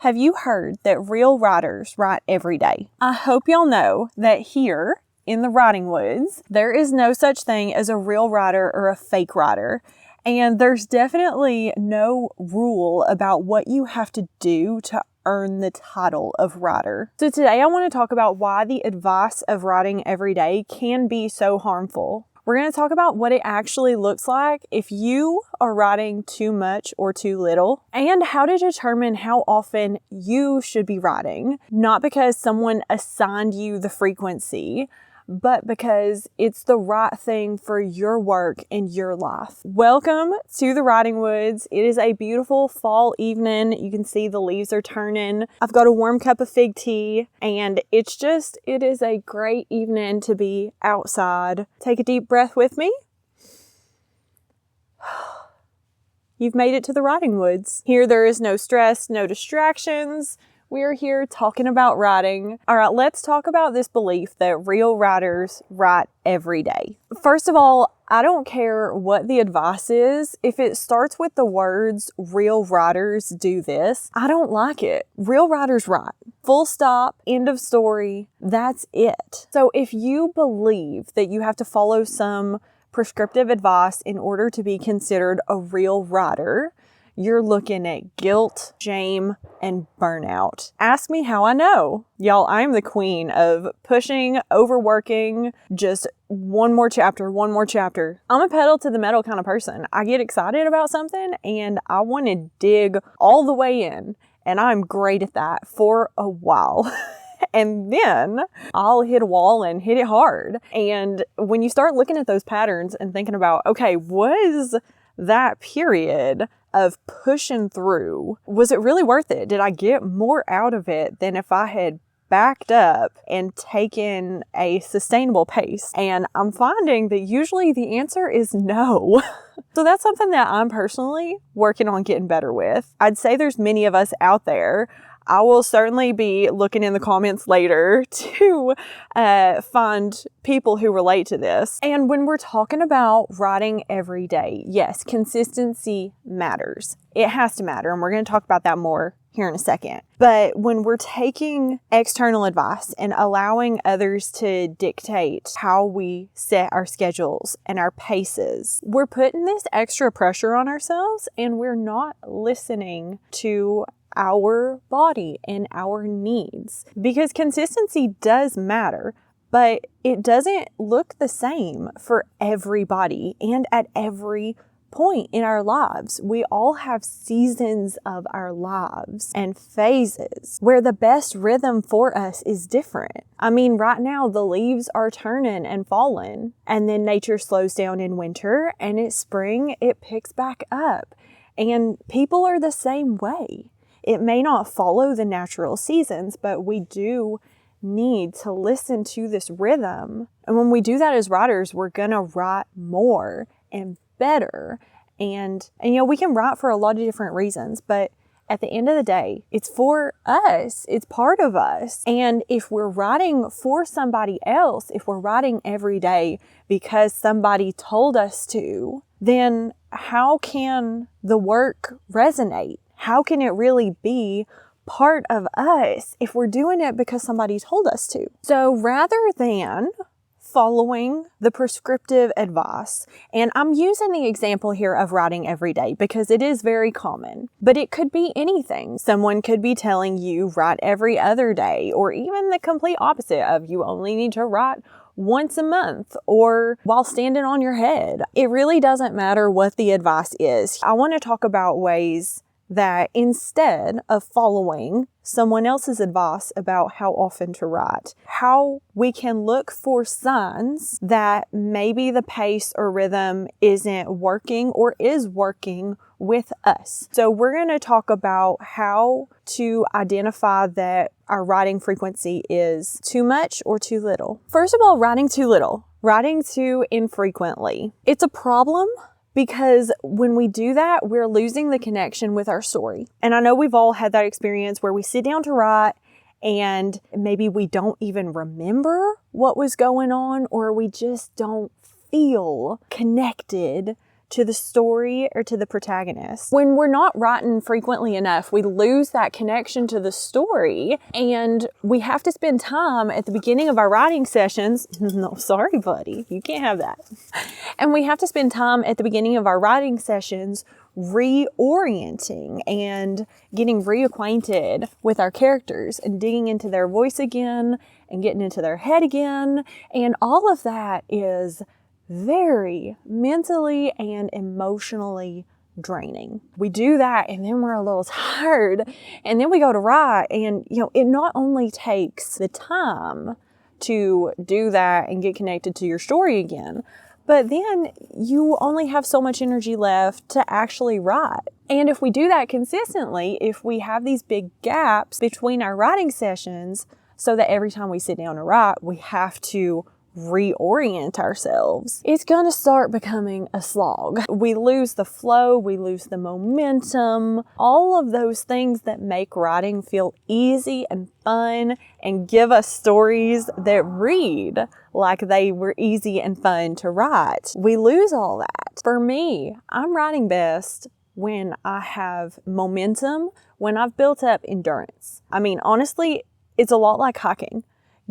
Have you heard that real writers write every day? I hope y'all know that here in the writing woods, there is no such thing as a real writer or a fake writer. And there's definitely no rule about what you have to do to earn the title of writer. So today I want to talk about why the advice of writing every day can be so harmful. We're going to talk about what it actually looks like if you are writing too much or too little, and how to determine how often you should be writing, not because someone assigned you the frequency, but because it's the right thing for your work and your life. Welcome to the Writing Woods. It is a beautiful fall evening. You can see the leaves are turning. I've got a warm cup of fig tea, and it is a great evening to be outside. Take a deep breath with me. You've made it to the Writing Woods. Here there is no stress, no distractions. We're here talking about writing. All right, let's talk about this belief that real writers write every day. First of all, I don't care what the advice is. If it starts with the words, real writers do this, I don't like it. Real writers write. Full stop, end of story, that's it. So if you believe that you have to follow some prescriptive advice in order to be considered a real writer, you're looking at guilt, shame, and burnout. Ask me how I know. Y'all, I'm the queen of pushing, overworking, just one more chapter. I'm a pedal to the metal kind of person. I get excited about something and I want to dig all the way in. And I'm great at that for a while. And then I'll hit a wall and hit it hard. And when you start looking at those patterns and thinking about, okay, was that period of pushing through, was it really worth it? Did I get more out of it than if I had backed up and taken a sustainable pace? And I'm finding that usually the answer is no. So that's something that I'm personally working on getting better with. I'd say there's many of us out there. I will certainly be looking in the comments later to find people who relate to this. And when we're talking about writing every day, yes, consistency matters. It has to matter. And we're going to talk about that more here in a second. But when we're taking external advice and allowing others to dictate how we set our schedules and our paces, we're putting this extra pressure on ourselves and we're not listening to our body and our needs, because consistency does matter, but it doesn't look the same for everybody and at every point in our lives. We all have seasons of our lives and phases where the best rhythm for us is different. I mean, right now the leaves are turning and falling, and then nature slows down in winter, and it's spring, it picks back up. And people are the same way. It may not follow the natural seasons, but we do need to listen to this rhythm. And when we do that as writers, we're going to write more and better. And we can write for a lot of different reasons, but at the end of the day, it's for us. It's part of us. And if we're writing for somebody else, if we're writing every day because somebody told us to, then how can the work resonate? How can it really be part of us if we're doing it because somebody told us to? So rather than following the prescriptive advice, and I'm using the example here of writing every day because it is very common, but it could be anything. Someone could be telling you write every other day, or even the complete opposite of you only need to write once a month or while standing on your head. It really doesn't matter what the advice is. I want to talk about ways that instead of following someone else's advice about how often to write, how we can look for signs that maybe the pace or rhythm isn't working or is working with us. So we're going to talk about how to identify that our writing frequency is too much or too little. First of all, writing too little, writing too infrequently. It's a problem because when we do that, we're losing the connection with our story. And I know we've all had that experience where we sit down to write and maybe we don't even remember what was going on, or we just don't feel connected to the story or to the protagonist. When we're not writing frequently enough, we lose that connection to the story, and we have to spend time at the beginning of our writing sessions. No, sorry, buddy, you can't have that. And we have to spend time at the beginning of our writing sessions reorienting and getting reacquainted with our characters and digging into their voice again and getting into their head again. And all of that is very mentally and emotionally draining. We do that and then we're a little tired, and then we go to write, and it not only takes the time to do that and get connected to your story again, but then you only have so much energy left to actually write. And if we do that consistently, if we have these big gaps between our writing sessions, so that every time we sit down to write, we have to reorient ourselves, it's going to start becoming a slog. We lose the flow, we lose the momentum, all of those things that make writing feel easy and fun and give us stories that read like they were easy and fun to write. We lose all that. For me, I'm writing best when I have momentum, when I've built up endurance. I mean, honestly, it's a lot like hiking.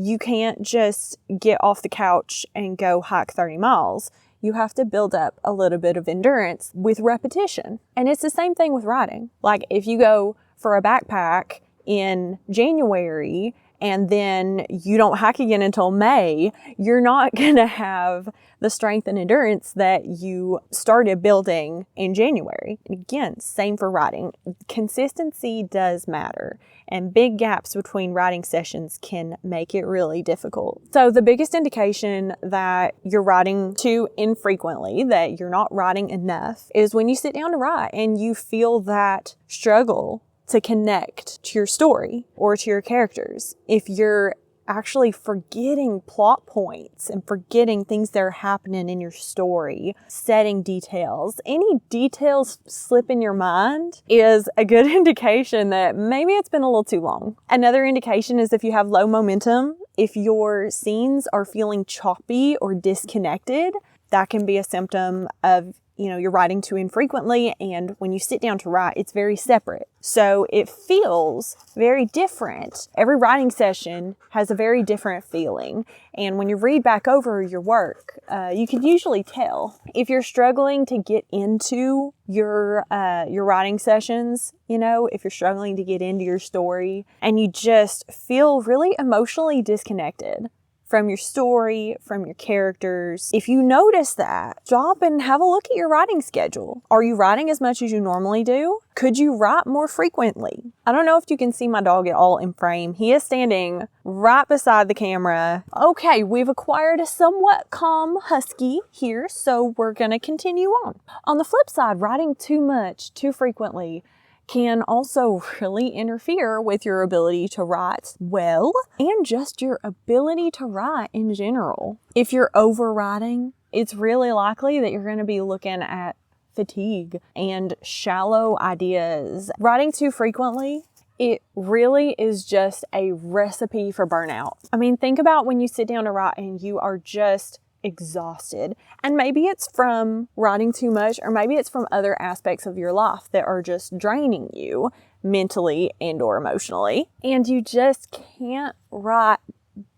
You can't just get off the couch and go hike 30 miles. You have to build up a little bit of endurance with repetition. And it's the same thing with writing. Like if you go for a backpack in January and then you don't hike again until May, you're not going to have the strength and endurance that you started building in January. And again, same for writing. Consistency does matter, and big gaps between writing sessions can make it really difficult. So the biggest indication that you're writing too infrequently, that you're not writing enough, is when you sit down to write and you feel that struggle to connect to your story or to your characters. If you're actually forgetting plot points and forgetting things that are happening in your story, setting details, any details slip in your mind is a good indication that maybe it's been a little too long. Another indication is if you have low momentum, if your scenes are feeling choppy or disconnected, that can be a symptom of you're writing too infrequently, and when you sit down to write, it's very separate. So it feels very different. Every writing session has a very different feeling. And when you read back over your work, you can usually tell. If you're struggling to get into your writing sessions, if you're struggling to get into your story and you just feel really emotionally disconnected from your story, from your characters. If you notice that, stop and have a look at your writing schedule. Are you writing as much as you normally do? Could you write more frequently? I don't know if you can see my dog at all in frame. He is standing right beside the camera. Okay, we've acquired a somewhat calm husky here, so we're gonna continue on. On the flip side, writing too much, too frequently, can also really interfere with your ability to write well and just your ability to write in general. If you're overwriting, it's really likely that you're going to be looking at fatigue and shallow ideas. Writing too frequently, it really is just a recipe for burnout. I mean, think about when you sit down to write and you are just exhausted. And maybe it's from writing too much, or maybe it's from other aspects of your life that are just draining you mentally and or emotionally. And you just can't write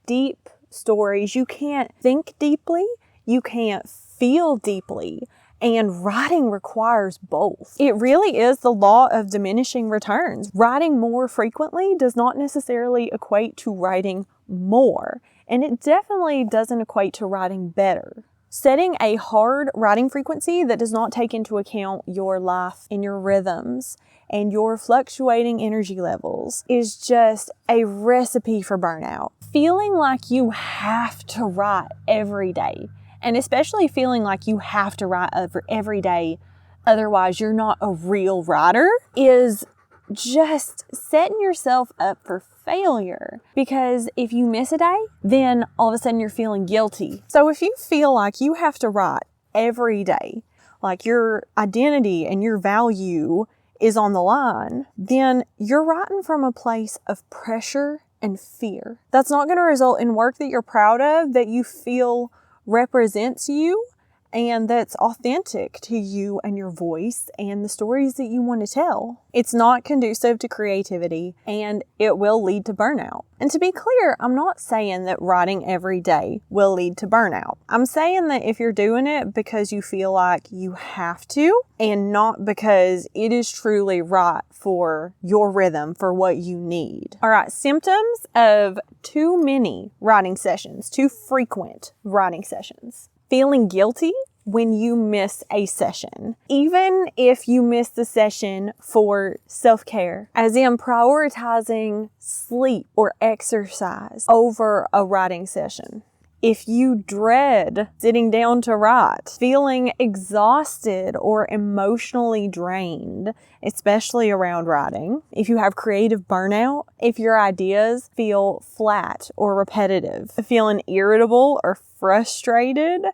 deep stories. You can't think deeply. You can't feel deeply. And writing requires both. It really is the law of diminishing returns. Writing more frequently does not necessarily equate to writing more. And it definitely doesn't equate to writing better. Setting a hard writing frequency that does not take into account your life and your rhythms and your fluctuating energy levels is just a recipe for burnout. Feeling like you have to write every day, and especially feeling like you have to write every day, otherwise you're not a real writer, is just setting yourself up for failure. Because if you miss a day, then all of a sudden you're feeling guilty. So if you feel like you have to write every day, like your identity and your value is on the line, then you're writing from a place of pressure and fear. That's not going to result in work that you're proud of, that you feel represents you, and that's authentic to you and your voice and the stories that you want to tell. It's not conducive to creativity, and it will lead to burnout. And to be clear, I'm not saying that writing every day will lead to burnout. I'm saying that if you're doing it because you feel like you have to, and not because it is truly right for your rhythm, for what you need. All right, symptoms of too many writing sessions, too frequent writing sessions. Feeling guilty when you miss a session, even if you miss the session for self-care, as in prioritizing sleep or exercise over a writing session. If you dread sitting down to write, feeling exhausted or emotionally drained, especially around writing. If you have creative burnout, if your ideas feel flat or repetitive, feeling irritable or frustrated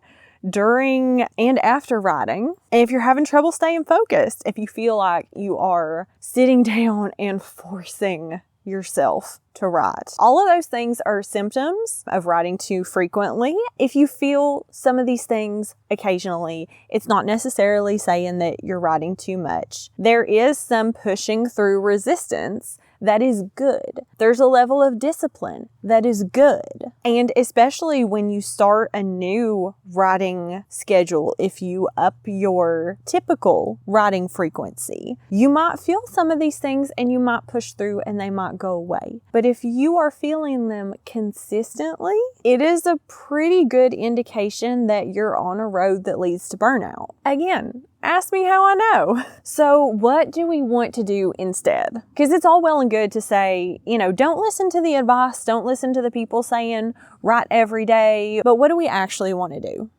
during and after writing. And if you're having trouble staying focused, if you feel like you are sitting down and forcing yourself to write. All of those things are symptoms of writing too frequently. If you feel some of these things occasionally, it's not necessarily saying that you're writing too much. There is some pushing through resistance that is good. There's a level of discipline that is good. And especially when you start a new writing schedule, if you up your typical writing frequency, you might feel some of these things and you might push through and they might go away. But if you are feeling them consistently, it is a pretty good indication that you're on a road that leads to burnout. Again, ask me how I know. So what do we want to do instead? Because it's all well and good to say, don't listen to the advice, don't listen to the people saying write every day. But what do we actually want to do?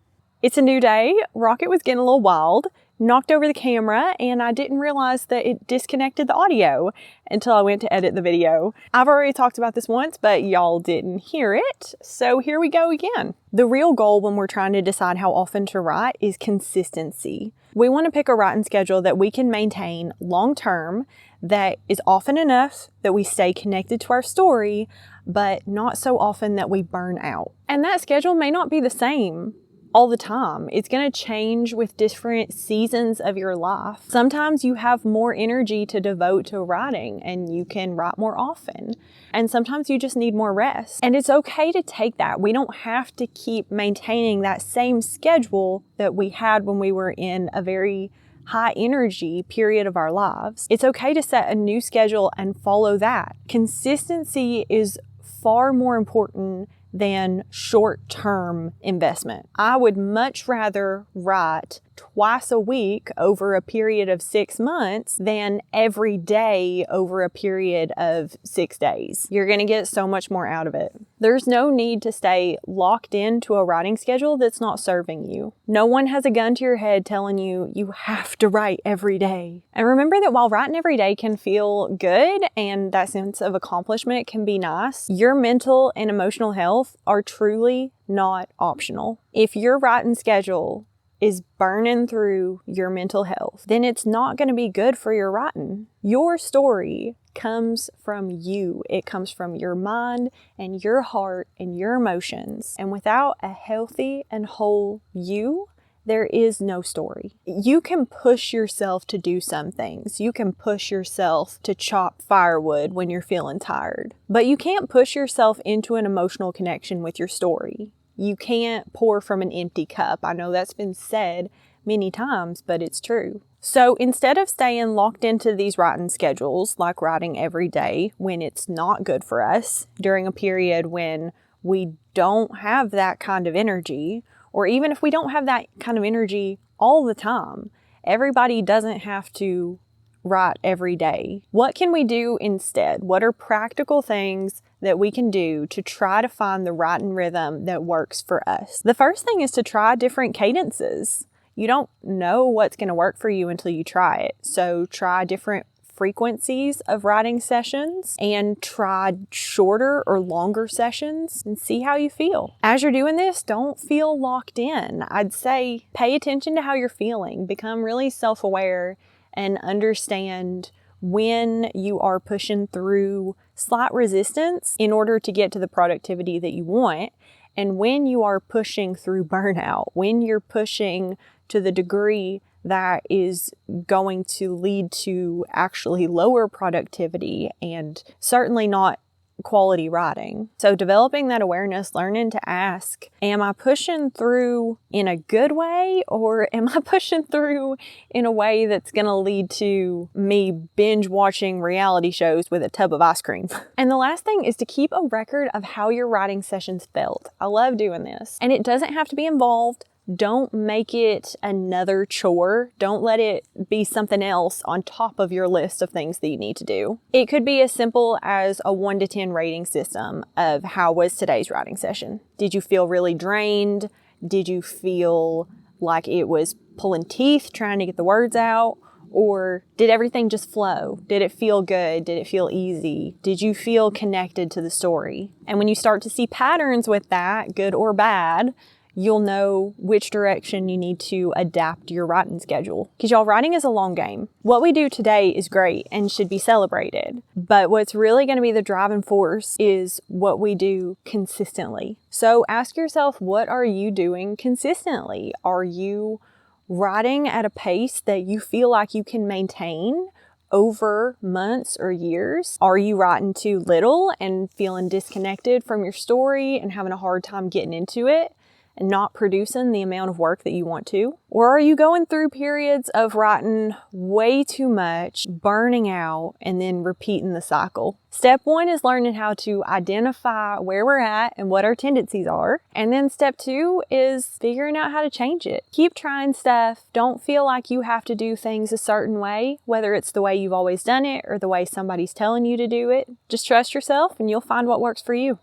It's a new day. Rocket was getting a little wild, knocked over the camera, and I didn't realize that it disconnected the audio until I went to edit the video. I've already talked about this once, but y'all didn't hear it. So here we go again. The real goal when we're trying to decide how often to write is consistency. We want to pick a writing schedule that we can maintain long term, that is often enough that we stay connected to our story, but not so often that we burn out. And that schedule may not be the same all the time. It's going to change with different seasons of your life. Sometimes you have more energy to devote to writing and you can write more often. And sometimes you just need more rest. And it's okay to take that. We don't have to keep maintaining that same schedule that we had when we were in a very high energy period of our lives. It's okay to set a new schedule and follow that. Consistency is far more important than short-term investment. I would much rather write twice a week over a period of 6 months than every day over a period of 6 days. You're going to get so much more out of it. There's no need to stay locked into a writing schedule that's not serving you. No one has a gun to your head telling you you have to write every day. And remember that while writing every day can feel good and that sense of accomplishment can be nice, your mental and emotional health are truly not optional. If your writing schedule is burning through your mental health, then it's not going to be good for your writing. Your story comes from you. It comes from your mind and your heart and your emotions. And without a healthy and whole you, there is no story. You can push yourself to do some things. You can push yourself to chop firewood when you're feeling tired. But you can't push yourself into an emotional connection with your story. You can't pour from an empty cup. I know that's been said many times, but it's true. So instead of staying locked into these writing schedules, like writing every day when it's not good for us, during a period when we don't have that kind of energy, or even if we don't have that kind of energy all the time, everybody doesn't have to write every day. What can we do instead? What are practical things that we can do to try to find the writing rhythm that works for us? The first thing is to try different cadences. You don't know what's going to work for you until you try it. So try different frequencies of writing sessions and try shorter or longer sessions and see how you feel. As you're doing this, don't feel locked in. I'd say pay attention to how you're feeling. Become really self-aware and understand when you are pushing through slight resistance in order to get to the productivity that you want, And when you are pushing through burnout, when you're pushing to the degree that is going to lead to actually lower productivity and certainly not quality writing. So developing that awareness, learning to ask, am I pushing through in a good way, or am I pushing through in a way that's going to lead to me binge watching reality shows with a tub of ice cream? And the last thing is to keep a record of how your writing sessions felt. I love doing this. And it doesn't have to be involved. Don't make it another chore. Don't let it be something else on top of your list of things that you need to do. It could be as simple as a 1 to 10 rating system of how was today's writing session. Did you feel really drained? Did you feel like it was pulling teeth trying to get the words out? Or did everything just flow? Did it feel good? Did it feel easy? Did you feel connected to the story? And when you start to see patterns with that, good or bad, you'll know which direction you need to adapt your writing schedule. Because y'all, writing is a long game. What we do today is great and should be celebrated. But what's really going to be the driving force is what we do consistently. So ask yourself, what are you doing consistently? Are you writing at a pace that you feel like you can maintain over months or years? Are you writing too little and feeling disconnected from your story and having a hard time getting into it and not producing the amount of work that you want to? Or are you going through periods of writing way too much, burning out, and then repeating the cycle? Step 1 is learning how to identify where we're at and what our tendencies are. And then step 2 is figuring out how to change it. Keep trying stuff. Don't feel like you have to do things a certain way, whether it's the way you've always done it or the way somebody's telling you to do it. Just trust yourself and you'll find what works for you.